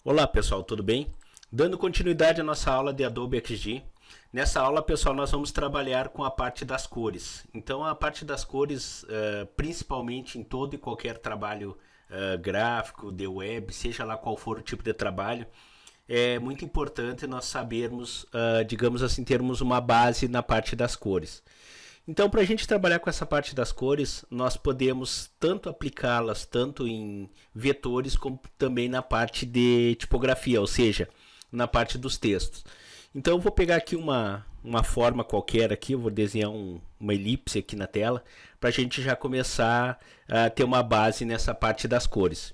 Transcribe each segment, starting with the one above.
Olá pessoal, tudo bem? Dando continuidade à nossa aula de Adobe XD. Nessa aula, pessoal, nós vamos trabalhar com a parte das cores. Então, a parte das cores, principalmente em todo e qualquer trabalho gráfico, de web, seja lá qual for o tipo de trabalho, é muito importante nós sabermos, digamos assim, termos uma base na parte das cores. Então, para a gente trabalhar com essa parte das cores, nós podemos tanto aplicá-las tanto em vetores como também na parte de tipografia, ou seja, na parte dos textos. Então, eu vou pegar aqui uma forma qualquer aqui, eu vou desenhar uma elipse aqui na tela, para a gente já começar a ter uma base nessa parte das cores.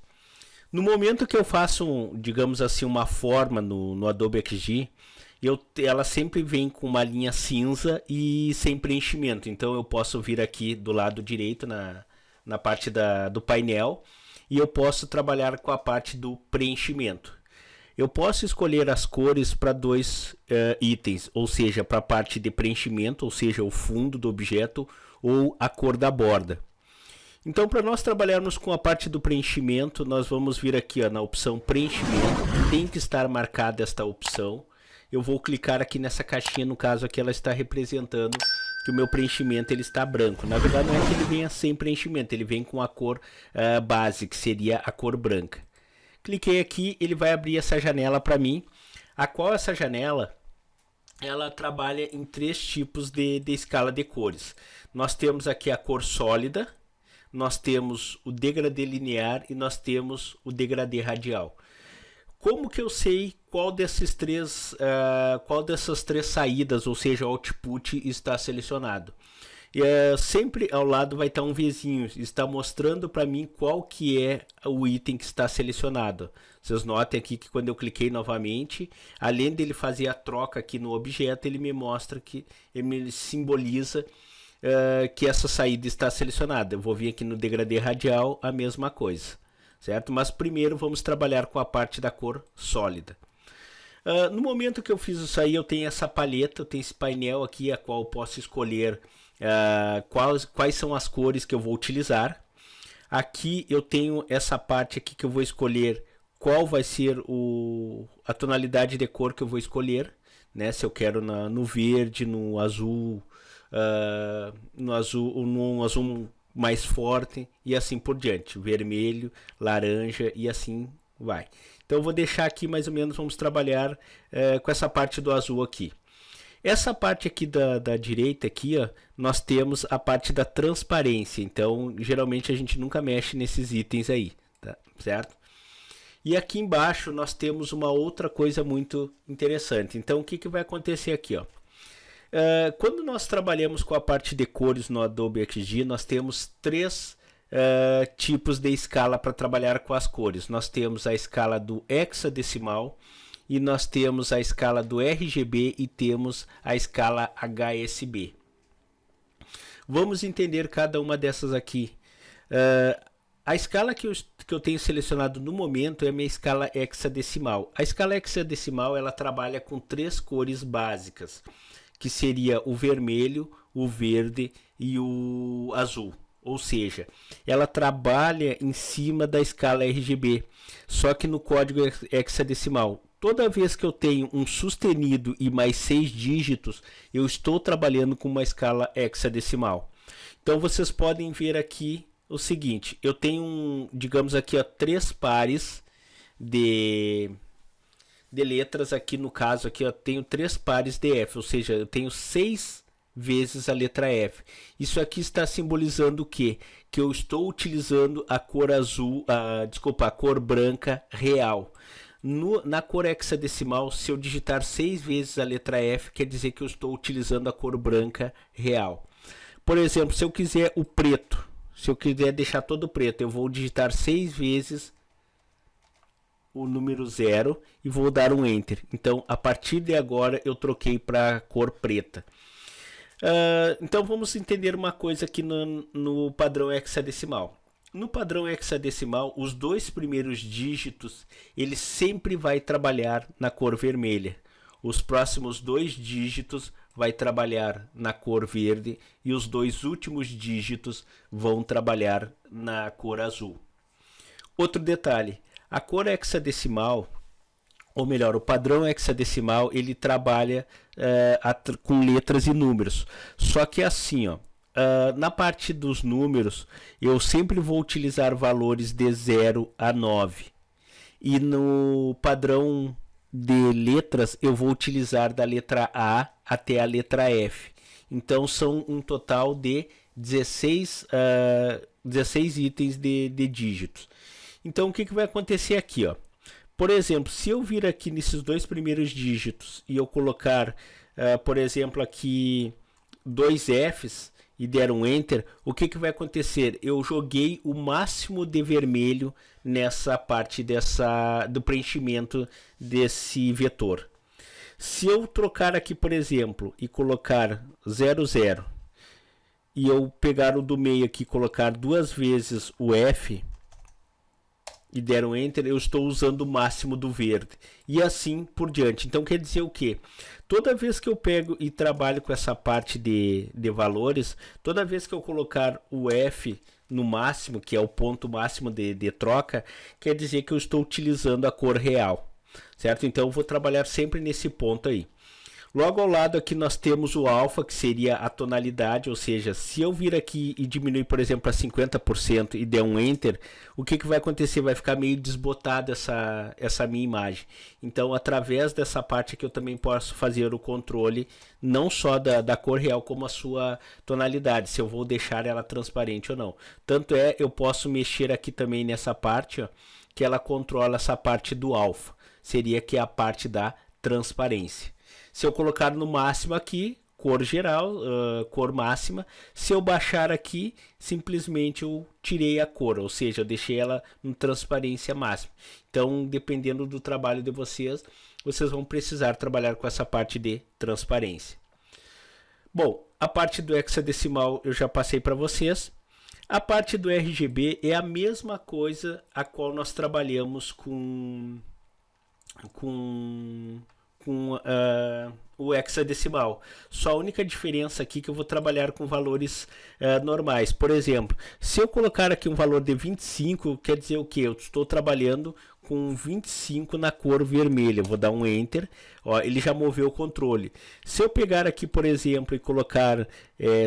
No momento que eu faço, digamos assim, uma forma no Adobe XD, ela sempre vem com uma linha cinza e sem preenchimento. Então eu posso vir aqui do lado direito na parte do painel e eu posso trabalhar com a parte do preenchimento. Eu posso escolher as cores para dois itens, ou seja, para a parte de preenchimento, ou seja, o fundo do objeto, ou a cor da borda. Então, para nós trabalharmos com a parte do preenchimento, nós vamos vir aqui na opção preenchimento. Tem que estar marcada esta opção. Eu vou clicar aqui nessa caixinha, no caso aqui ela está representando que o meu preenchimento ele está branco. Na verdade não é que ele venha sem preenchimento, ele vem com a cor base, que seria a cor branca. Cliquei aqui, ele vai abrir essa janela para mim, a qual essa janela ela trabalha em três tipos de escala de cores. Nós temos aqui a cor sólida, nós temos o degradê linear e nós temos o degradê radial. Como que eu sei qual dessas três saídas, ou seja, output, está selecionado? Sempre ao lado vai estar um vizinho, está mostrando para mim qual que é o item que está selecionado. Vocês notem aqui que quando eu cliquei novamente, além dele fazer a troca aqui no objeto, ele me mostra que ele me simboliza que essa saída está selecionada. Eu vou vir aqui no degradê radial, a mesma coisa. Certo? Mas primeiro vamos trabalhar com a parte da cor sólida. No momento que eu fiz isso aí, eu tenho essa paleta, eu tenho esse painel aqui, a qual eu posso escolher quais são as cores que eu vou utilizar. Aqui eu tenho essa parte aqui que eu vou escolher qual vai ser a tonalidade de cor que eu vou escolher, né? Se eu quero no verde, no azul, no azul mais forte e assim por diante, vermelho, laranja e assim vai. Então eu vou deixar aqui mais ou menos, vamos trabalhar com essa parte do azul aqui. Essa parte aqui da direita aqui, ó, nós temos a parte da transparência, então geralmente a gente nunca mexe nesses itens aí, tá? Certo? E aqui embaixo nós temos uma outra coisa muito interessante. Então o que vai acontecer aqui, ó? Quando nós trabalhamos com a parte de cores no Adobe XD, nós temos três tipos de escala para trabalhar com as cores. Nós temos a escala do hexadecimal, e nós temos a escala do RGB e temos a escala HSB. Vamos entender cada uma dessas aqui. A escala que eu tenho selecionado no momento é a minha escala hexadecimal. A escala hexadecimal ela trabalha com três cores básicas, que seria o vermelho, o verde e o azul. Ou seja, ela trabalha em cima da escala RGB, só que no código hexadecimal. Toda vez que eu tenho um sustenido e mais 6 dígitos, eu estou trabalhando com uma escala hexadecimal. Então vocês podem ver aqui o seguinte, eu tenho, digamos aqui, ó, 3 pares de letras aqui, no caso aqui eu tenho 3 pares de F, ou seja, eu tenho 6 vezes a letra F. Isso aqui está simbolizando o quê? Que eu estou utilizando a cor azul, a cor branca real. Na cor hexadecimal, se eu digitar 6 vezes a letra F, quer dizer que eu estou utilizando a cor branca real. Por exemplo, se eu quiser o preto, se eu quiser deixar todo preto, eu vou digitar 6 vezes o número 0 e vou dar um Enter. Então, a partir de agora, eu troquei para a cor preta. Então, vamos entender uma coisa aqui no padrão hexadecimal. No padrão hexadecimal, os 2 primeiros dígitos, ele sempre vai trabalhar na cor vermelha. Os próximos 2 dígitos vai trabalhar na cor verde e os 2 últimos dígitos vão trabalhar na cor azul. Outro detalhe, a cor hexadecimal ou melhor, o padrão hexadecimal, ele trabalha com letras e números. Só que assim, ó, na parte dos números, eu sempre vou utilizar valores de 0 a 9. E no padrão de letras, eu vou utilizar da letra A até a letra F. Então, são um total de 16 itens de dígitos. Então, o que vai acontecer aqui, ó? Por exemplo, se eu vir aqui nesses dois primeiros dígitos e eu colocar, por exemplo, aqui 2 Fs e der um Enter, o que vai acontecer? Eu joguei o máximo de vermelho nessa parte do preenchimento desse vetor. Se eu trocar aqui, por exemplo, e colocar 0, 0, e eu pegar o do meio aqui e colocar duas vezes o F, e der um Enter, eu estou usando o máximo do verde. E assim por diante. Então quer dizer o quê? Toda vez que eu pego e trabalho com essa parte de valores, toda vez que eu colocar o F no máximo, que é o ponto máximo de troca, quer dizer que eu estou utilizando a cor real. Certo? Então eu vou trabalhar sempre nesse ponto aí. Logo ao lado aqui nós temos o alfa, que seria a tonalidade, ou seja, se eu vir aqui e diminuir, por exemplo, a 50% e der um Enter, o que vai acontecer? Vai ficar meio desbotada essa minha imagem. Então, através dessa parte aqui eu também posso fazer o controle, não só da cor real, como a sua tonalidade, se eu vou deixar ela transparente ou não. Tanto é, eu posso mexer aqui também nessa parte, ó, que ela controla essa parte do alfa, seria que é a parte da transparência. Se eu colocar no máximo aqui, cor geral, cor máxima, se eu baixar aqui, simplesmente eu tirei a cor, ou seja, eu deixei ela em transparência máxima. Então, dependendo do trabalho de vocês, vocês vão precisar trabalhar com essa parte de transparência. Bom, a parte do hexadecimal eu já passei para vocês. A parte do RGB é a mesma coisa a qual nós trabalhamos com o hexadecimal. Só a única diferença aqui que eu vou trabalhar com valores normais. Por exemplo, se eu colocar aqui um valor de 25, quer dizer o que? Eu estou trabalhando com 25 na cor vermelha. Eu vou dar um Enter, ó, ele já moveu o controle. Se eu pegar aqui, por exemplo, e colocar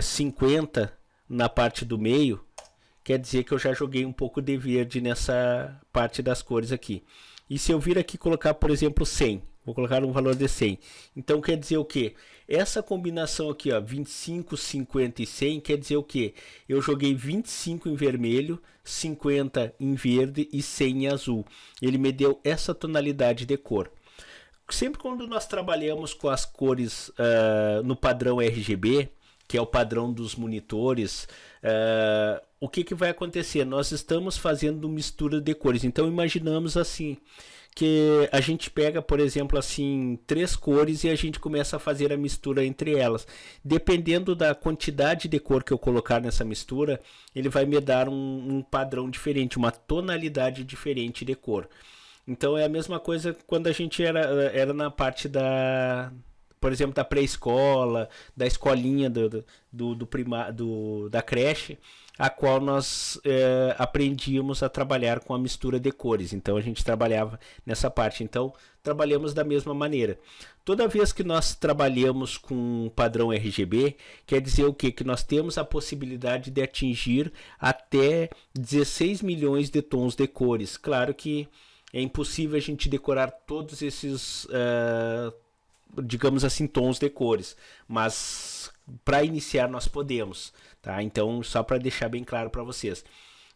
50 na parte do meio, quer dizer que eu já joguei um pouco de verde nessa parte das cores aqui. E se eu vir aqui colocar, por exemplo, 100, vou colocar um valor de 100. Então quer dizer o que? Essa combinação aqui, ó, 25, 50 e 100, quer dizer o que? Eu joguei 25 em vermelho, 50 em verde e 100 em azul. Ele me deu essa tonalidade de cor. Sempre quando nós trabalhamos com as cores no padrão RGB, que é o padrão dos monitores, o que vai acontecer? Nós estamos fazendo mistura de cores. Então imaginamos assim, que a gente pega, por exemplo, assim, 3 cores e a gente começa a fazer a mistura entre elas. Dependendo da quantidade de cor que eu colocar nessa mistura, ele vai me dar um padrão diferente, uma tonalidade diferente de cor. Então é a mesma coisa quando a gente era na parte por exemplo, da pré-escola, da escolinha da creche, a qual nós aprendíamos a trabalhar com a mistura de cores. Então a gente trabalhava nessa parte. Então trabalhamos da mesma maneira. Toda vez que nós trabalhamos com padrão RGB, quer dizer o quê? Que nós temos a possibilidade de atingir até 16 milhões de tons de cores. Claro que é impossível a gente decorar todos esses digamos assim, tons de cores, mas para iniciar nós podemos, tá? Então, só para deixar bem claro para vocês.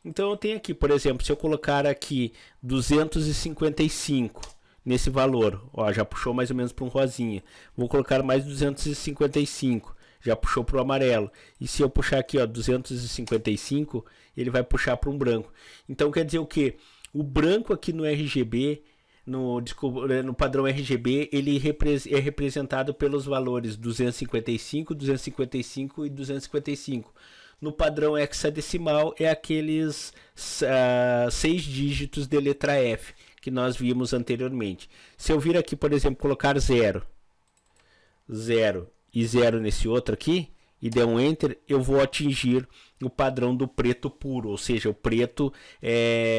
Então, eu tenho aqui, por exemplo, se eu colocar aqui 255 nesse valor, ó, já puxou mais ou menos para um rosinha. Vou colocar mais 255, já puxou para o amarelo. E se eu puxar aqui, ó, 255, ele vai puxar para um branco. Então, quer dizer o quê? O branco aqui no RGB, no padrão RGB, ele é representado pelos valores 255, 255 e 255. No padrão hexadecimal é aqueles 6 dígitos de letra F que nós vimos anteriormente. Se eu vir aqui, por exemplo, colocar 0, 0 e 0 nesse outro aqui e der um Enter, eu vou atingir o padrão do preto puro, ou seja, o preto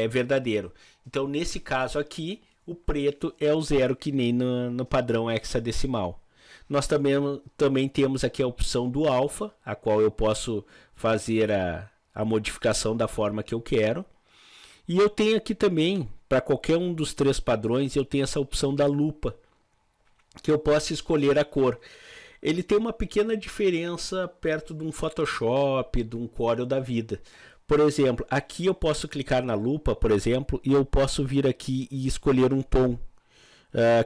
verdadeiro. Então, nesse caso aqui, o preto é o 0, que nem no padrão hexadecimal. Nós também temos aqui a opção do alfa, a qual eu posso fazer a modificação da forma que eu quero. E eu tenho aqui também, para qualquer um dos 3 padrões, eu tenho essa opção da lupa, que eu posso escolher a cor. Ele tem uma pequena diferença perto de um Photoshop, de um Corel da vida. Por exemplo, aqui eu posso clicar na lupa, por exemplo, e eu posso vir aqui e escolher um tom.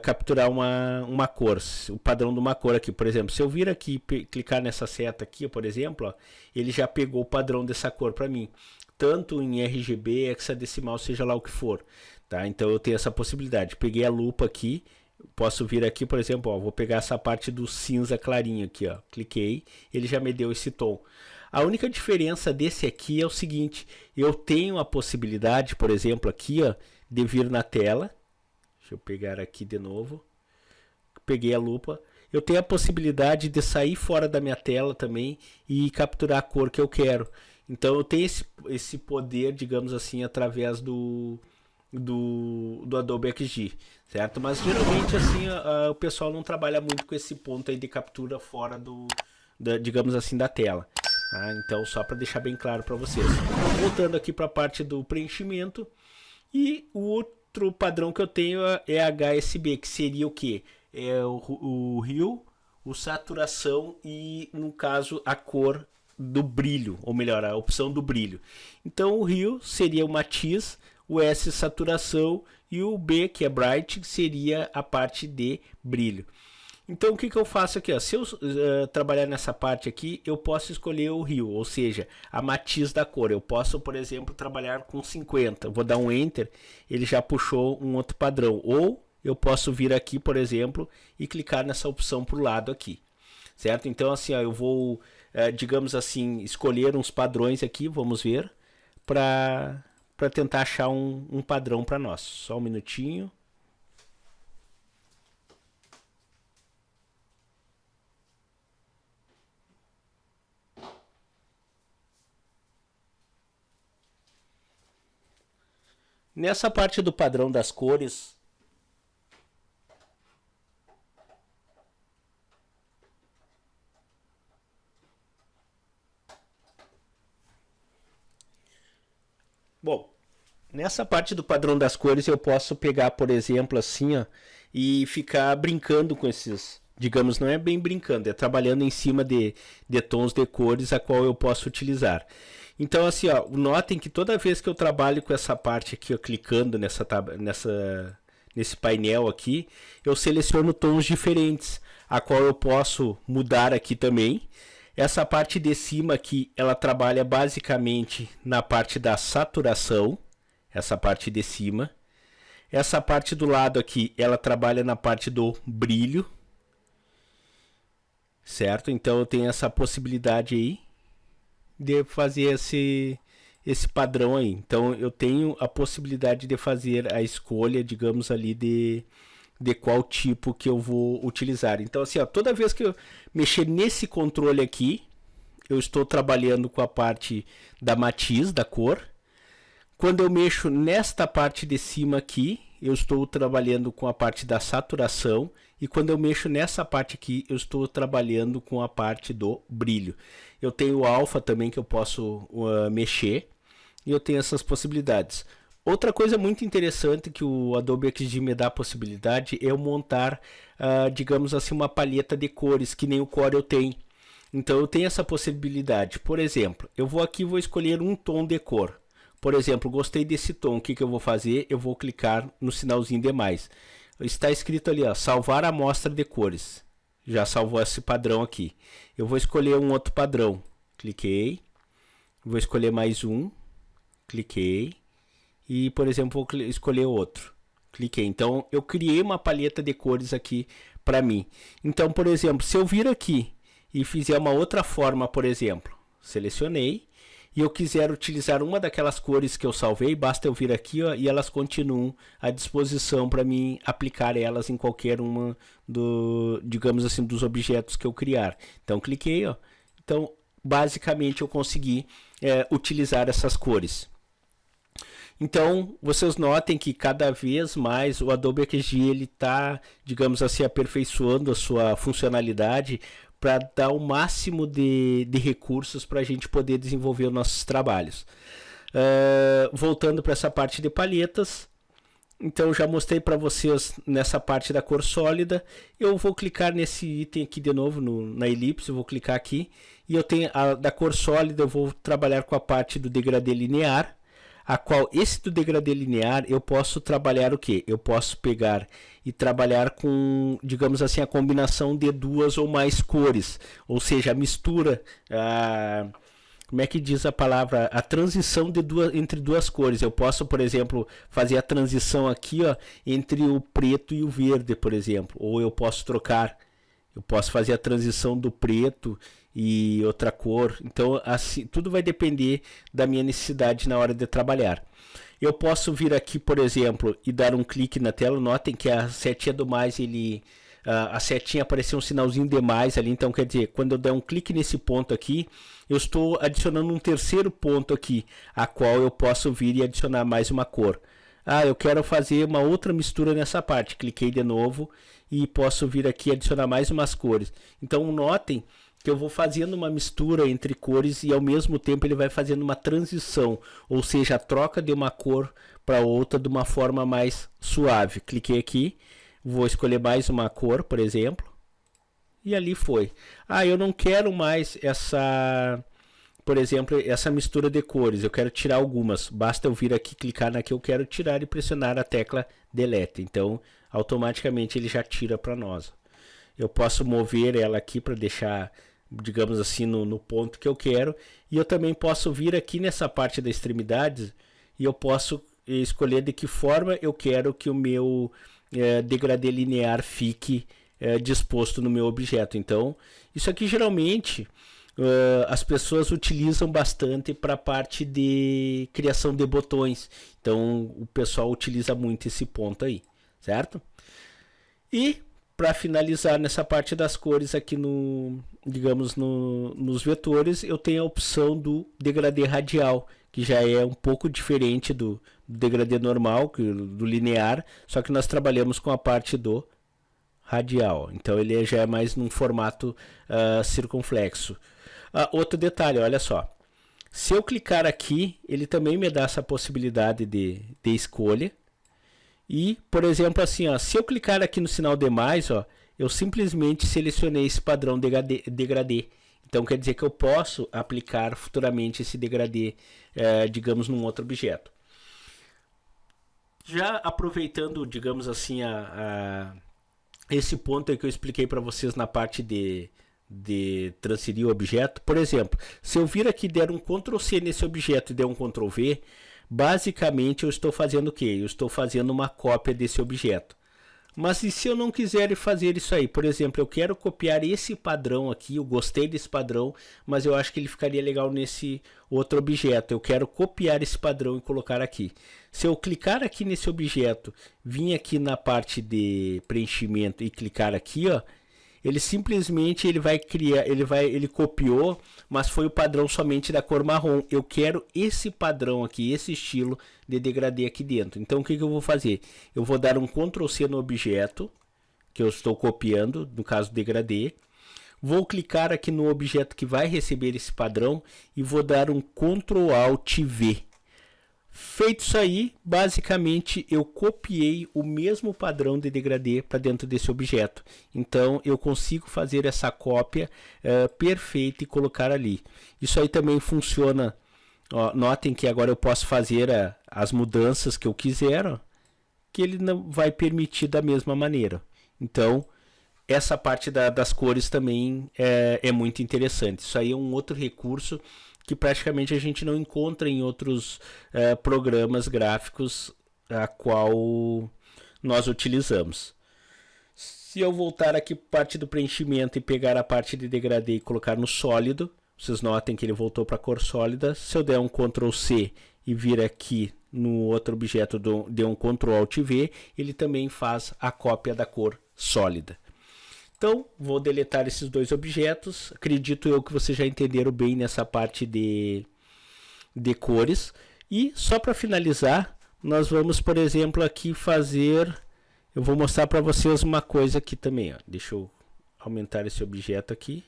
Capturar uma cor, o padrão de uma cor aqui, por exemplo, se eu vir aqui clicar nessa seta aqui, por exemplo, ó, ele já pegou o padrão dessa cor para mim, tanto em RGB, hexadecimal, seja lá o que for, tá? Então eu tenho essa possibilidade. Peguei a lupa aqui, posso vir aqui, por exemplo, ó, vou pegar essa parte do cinza clarinho aqui, ó, cliquei, ele já me deu esse tom. A única diferença desse aqui é o seguinte: eu tenho a possibilidade, por exemplo, aqui, ó, de vir na tela. Deixa eu pegar aqui de novo. Peguei a lupa. Eu tenho a possibilidade de sair fora da minha tela também e capturar a cor que eu quero. Então eu tenho esse poder, digamos assim, através do Adobe XD, certo? Mas geralmente assim o pessoal não trabalha muito com esse ponto aí de captura fora digamos assim, da tela. Tá? Então só para deixar bem claro para vocês. Voltando aqui para a parte do preenchimento, e o outro padrão que eu tenho é HSB, que seria o que? É o Hue, o saturação e, no caso, a cor do brilho, ou melhor, a opção do brilho. Então o Hue seria o matiz, o S saturação e o B, que é bright, seria a parte de brilho. Então o que eu faço aqui? Ó? Se eu trabalhar nessa parte aqui, eu posso escolher o Hue, ou seja, a matiz da cor. Eu posso, por exemplo, trabalhar com 50. Vou dar um Enter, ele já puxou um outro padrão. Ou eu posso vir aqui, por exemplo, e clicar nessa opção para o lado aqui. Certo? Então assim, ó, eu vou, digamos assim, escolher uns padrões aqui, vamos ver, para tentar achar um padrão para nós. Só um minutinho. Nessa parte do padrão das cores, bom, nessa parte do padrão das cores eu posso pegar, por exemplo, assim, ó, e ficar brincando com esses, digamos, não é bem brincando, é trabalhando em cima de tons de cores a qual eu posso utilizar. Então assim, ó, notem que toda vez que eu trabalho com essa parte aqui, ó, clicando nesse painel aqui, eu seleciono tons diferentes, a qual eu posso mudar aqui também. Essa parte de cima aqui, ela trabalha basicamente na parte da saturação, essa parte de cima. Essa parte do lado aqui, ela trabalha na parte do brilho, certo? Então eu tenho essa possibilidade aí de fazer esse padrão aí. Então eu tenho a possibilidade de fazer a escolha, digamos ali, de qual tipo que eu vou utilizar. Então assim, ó, toda vez que eu mexer nesse controle aqui, eu estou trabalhando com a parte da matiz, da cor. Quando eu mexo nesta parte de cima aqui, eu estou trabalhando com a parte da saturação. E quando eu mexo nessa parte aqui, eu estou trabalhando com a parte do brilho. Eu tenho o alfa também que eu posso mexer. E eu tenho essas possibilidades. Outra coisa muito interessante que o Adobe XD me dá a possibilidade é eu montar, digamos assim, uma palheta de cores que nem o Corel tem. Então eu tenho essa possibilidade. Por exemplo, eu vou aqui e vou escolher um tom de cor. Por exemplo, gostei desse tom, o que eu vou fazer? Eu vou clicar no sinalzinho de mais. Está escrito ali, ó, salvar amostra de cores. Já salvou esse padrão aqui. Eu vou escolher um outro padrão. Cliquei. Vou escolher mais um. Cliquei. E, por exemplo, vou escolher outro. Cliquei. Então, eu criei uma paleta de cores aqui para mim. Então, por exemplo, se eu vir aqui e fizer uma outra forma, por exemplo, selecionei, e eu quiser utilizar uma daquelas cores que eu salvei, basta eu vir aqui, ó, e elas continuam à disposição para mim aplicar elas em qualquer uma digamos assim, dos objetos que eu criar. Então, cliquei, ó. Então, basicamente eu consegui utilizar essas cores. Então, vocês notem que cada vez mais o Adobe XD ele está, digamos assim, aperfeiçoando a sua funcionalidade para dar o máximo de recursos para a gente poder desenvolver os nossos trabalhos. Voltando para essa parte de palhetas, então já mostrei para vocês nessa parte da cor sólida. Eu vou clicar nesse item aqui de novo na elipse, eu vou clicar aqui e eu tenho a da cor sólida. Eu vou trabalhar com a parte do degradê linear, a qual esse do degradê linear eu posso trabalhar o que? Eu posso pegar e trabalhar com, digamos assim, a combinação de duas ou mais cores, ou seja, a mistura, como é que diz a palavra? A transição entre duas cores. Eu posso, por exemplo, fazer a transição aqui, ó, entre o preto e o verde, por exemplo. Ou eu posso trocar. Eu posso fazer a transição do preto e outra cor. Então, assim, tudo vai depender da minha necessidade na hora de trabalhar. Eu posso vir aqui, por exemplo, e dar um clique na tela. Notem que a setinha do mais, a setinha apareceu um sinalzinho de mais ali. Então, quer dizer, quando eu der um clique nesse ponto aqui, eu estou adicionando um terceiro ponto aqui, a qual eu posso vir e adicionar mais uma cor. Eu quero fazer uma outra mistura nessa parte. Cliquei de novo e posso vir aqui e adicionar mais umas cores. Então, notem que eu vou fazendo uma mistura entre cores e ao mesmo tempo ele vai fazendo uma transição, ou seja, a troca de uma cor para outra de uma forma mais suave. Cliquei aqui, vou escolher mais uma cor, por exemplo, e ali foi. Eu não quero mais essa, por exemplo, essa mistura de cores, eu quero tirar algumas. Basta eu vir aqui, clicar na que eu quero tirar e pressionar a tecla Delete. Então, automaticamente ele já tira para nós. Eu posso mover ela aqui para deixar, digamos assim, no ponto que eu quero. E eu também posso vir aqui nessa parte da extremidades e eu posso escolher de que forma eu quero que o meu degradê linear fique disposto no meu objeto. Então, isso aqui geralmente as pessoas utilizam bastante para a parte de criação de botões. Então, o pessoal utiliza muito esse ponto aí, certo? E para finalizar nessa parte das cores aqui digamos nos vetores, eu tenho a opção do degradê radial, que já é um pouco diferente do degradê normal, do linear, só que nós trabalhamos com a parte do radial. Então ele já é mais num formato circunflexo. Outro detalhe, olha só. Se eu clicar aqui, ele também me dá essa possibilidade de escolha. E, por exemplo, assim, se eu clicar aqui no sinal de mais, eu simplesmente selecionei esse padrão degradê. Então quer dizer que eu posso aplicar futuramente esse degradê, digamos, num outro objeto. Já aproveitando, digamos assim, esse ponto aí que eu expliquei para vocês na parte de transferir o objeto. Por exemplo, se eu vir aqui e der um Ctrl C nesse objeto e der um Ctrl V, basicamente eu estou fazendo o quê? Eu estou fazendo uma cópia desse objeto. Mas e se eu não quiser fazer isso aí? Por exemplo, eu quero copiar esse padrão aqui, eu gostei desse padrão, mas eu acho que ele ficaria legal nesse outro objeto. Eu quero copiar esse padrão e colocar aqui. Se eu clicar aqui nesse objeto, vir aqui na parte de preenchimento e clicar aqui, ele simplesmente vai criar, ele copiou, mas foi o padrão somente da cor marrom. Eu quero esse padrão aqui, esse estilo de degradê aqui dentro. Então o que eu vou fazer? Eu vou dar um Ctrl C no objeto que eu estou copiando, no caso degradê. Vou clicar aqui no objeto que vai receber esse padrão e vou dar um Ctrl Alt V. Feito isso aí, basicamente eu copiei o mesmo padrão de degradê para dentro desse objeto. Então eu consigo fazer essa cópia perfeita e colocar ali. Isso aí também funciona. Notem que agora eu posso fazer as mudanças que eu quiser, que ele não vai permitir da mesma maneira. Então essa parte das cores também é muito interessante. Isso aí é um outro recurso que praticamente a gente não encontra em outros programas gráficos a qual nós utilizamos. Se eu voltar aqui para a parte do preenchimento e pegar a parte de degradê e colocar no sólido, vocês notem que ele voltou para a cor sólida. Se eu der um Ctrl C e vir aqui no outro objeto, der um Ctrl Alt V, ele também faz a cópia da cor sólida. Então, vou deletar esses dois objetos. Acredito eu que vocês já entenderam bem nessa parte de cores. E só para finalizar, nós vamos, por exemplo, aqui fazer... Eu vou mostrar para vocês uma coisa aqui também. Ó. Deixa eu aumentar esse objeto aqui.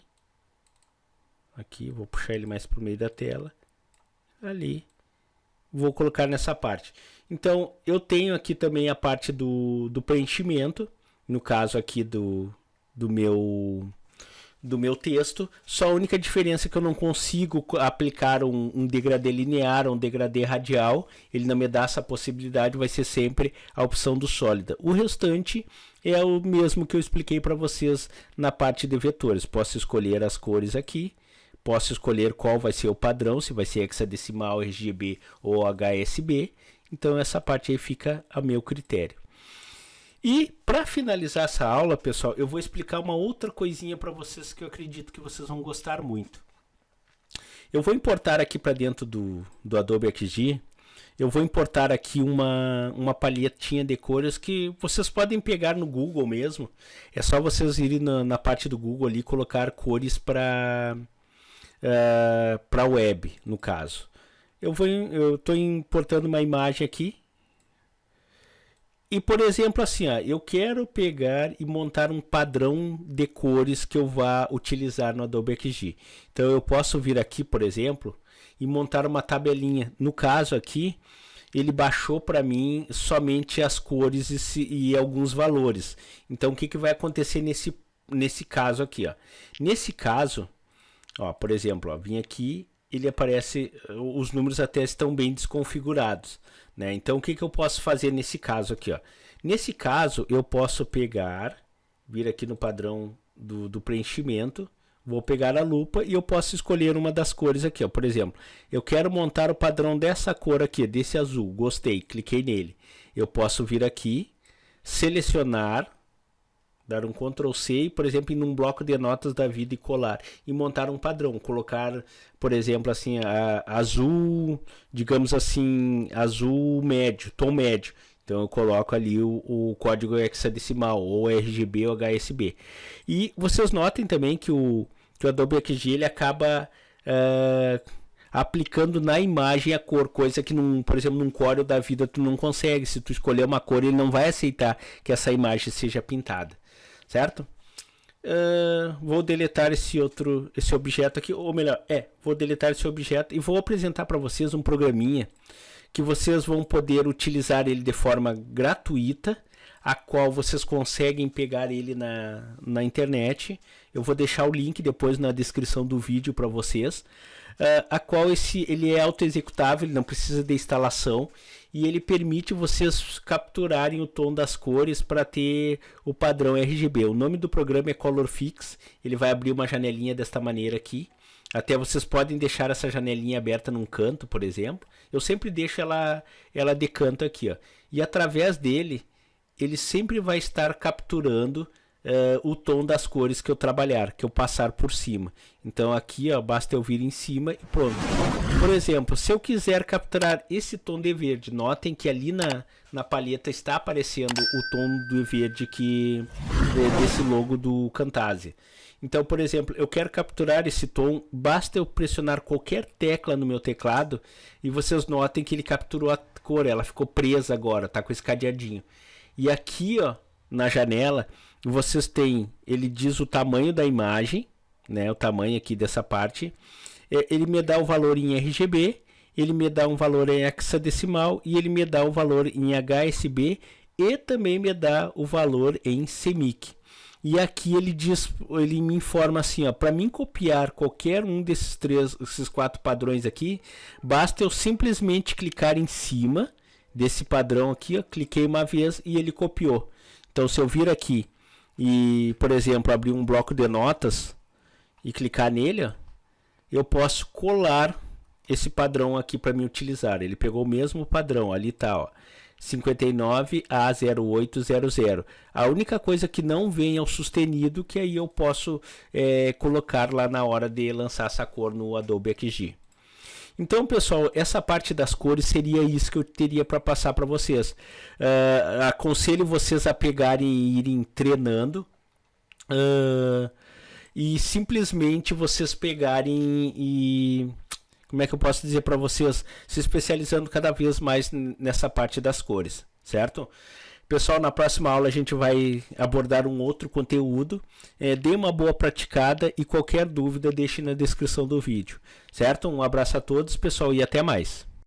Aqui, vou puxar ele mais para o meio da tela. Ali. Vou colocar nessa parte. Então, eu tenho aqui também a parte do preenchimento. No caso aqui do meu texto. Só a única diferença é que eu não consigo aplicar um degradê linear, um degradê radial. Ele não me dá essa possibilidade, vai ser sempre a opção do sólida. O restante é o mesmo que eu expliquei para vocês na parte de vetores. Posso escolher as cores aqui. Posso escolher qual vai ser o padrão, se vai ser hexadecimal, RGB ou HSB. Então essa parte aí fica a meu critério. E para finalizar essa aula, pessoal, eu vou explicar uma outra coisinha para vocês que eu acredito que vocês vão gostar muito. Eu vou importar aqui para dentro do Adobe XD, eu vou importar aqui uma palhetinha de cores que vocês podem pegar no Google mesmo. É só vocês irem na parte do Google ali e colocar cores para web, no caso. Eu estou importando uma imagem aqui. E, por exemplo, assim, ó, eu quero pegar e montar um padrão de cores que eu vá utilizar no Adobe XD. Então, eu posso vir aqui, por exemplo, e montar uma tabelinha. No caso aqui, ele baixou para mim somente as cores e alguns valores. Então, o que vai acontecer nesse caso aqui? Ó? Nesse caso, ó, por exemplo, ó, vim aqui, ele aparece, os números até estão bem desconfigurados. Né? Então, o que eu posso fazer nesse caso aqui? Ó? Nesse caso, eu posso pegar, vir aqui no padrão do preenchimento, vou pegar a lupa e eu posso escolher uma das cores aqui. Ó. Por exemplo, eu quero montar o padrão dessa cor aqui, desse azul, gostei, cliquei nele. Eu posso vir aqui, selecionar, dar um Ctrl C e, por exemplo, ir num bloco de notas da vida e colar e montar um padrão, colocar, por exemplo, assim, azul, digamos assim, azul médio, tom médio. Então eu coloco ali o código hexadecimal, ou RGB ou HSB. E vocês notem também que o Adobe XD ele acaba aplicando na imagem a cor, coisa que, por exemplo, num Corel da vida tu não consegue. Se tu escolher uma cor, ele não vai aceitar que essa imagem seja pintada. Certo? Vou deletar esse objeto aqui, ou melhor, vou deletar esse objeto e vou apresentar para vocês um programinha que vocês vão poder utilizar ele de forma gratuita, a qual vocês conseguem pegar ele na internet. Eu vou deixar o link depois na descrição do vídeo para vocês, a qual ele é auto-executável, ele não precisa de instalação e ele permite vocês capturarem o tom das cores para ter o padrão RGB. O nome do programa é Colorfix, ele vai abrir uma janelinha desta maneira aqui. Até vocês podem deixar essa janelinha aberta num canto, por exemplo. Eu sempre deixo ela de canto aqui, ó. E através dele, ele sempre vai estar capturando o tom das cores que eu trabalhar, que eu passar por cima. Então aqui, ó, basta eu vir em cima e pronto. Por exemplo, se eu quiser capturar esse tom de verde, notem que ali na palheta está aparecendo o tom do verde desse logo do Camtasia. Então, por exemplo, eu quero capturar esse tom, basta eu pressionar qualquer tecla no meu teclado e vocês notem que ele capturou a cor, ela ficou presa agora, tá com esse cadeadinho. E aqui, ó, na janela, vocês têm, ele diz o tamanho da imagem, né, o tamanho aqui dessa parte, ele me dá o valor em RGB, ele me dá um valor em hexadecimal e ele me dá o valor em HSB e também me dá o valor em CMYK. E aqui ele me informa assim, ó, para mim copiar qualquer um desses quatro padrões aqui, basta eu simplesmente clicar em cima desse padrão aqui, ó, cliquei uma vez e ele copiou. Então se eu vir aqui e, por exemplo, abrir um bloco de notas e clicar nele, ó, eu posso colar esse padrão aqui para me utilizar. Ele pegou o mesmo padrão, ali tá, ó, 59A0800. A única coisa que não vem é o sustenido, que aí eu posso colocar lá na hora de lançar essa cor no Adobe XD. Então, pessoal, essa parte das cores seria isso que eu teria para passar para vocês. Aconselho vocês a pegarem e irem treinando. E simplesmente vocês pegarem e como é que eu posso dizer para vocês, se especializando cada vez mais nessa parte das cores, certo? Pessoal, na próxima aula a gente vai abordar um outro conteúdo. Dê uma boa praticada e qualquer dúvida deixe na descrição do vídeo, certo? Um abraço a todos, pessoal, e até mais.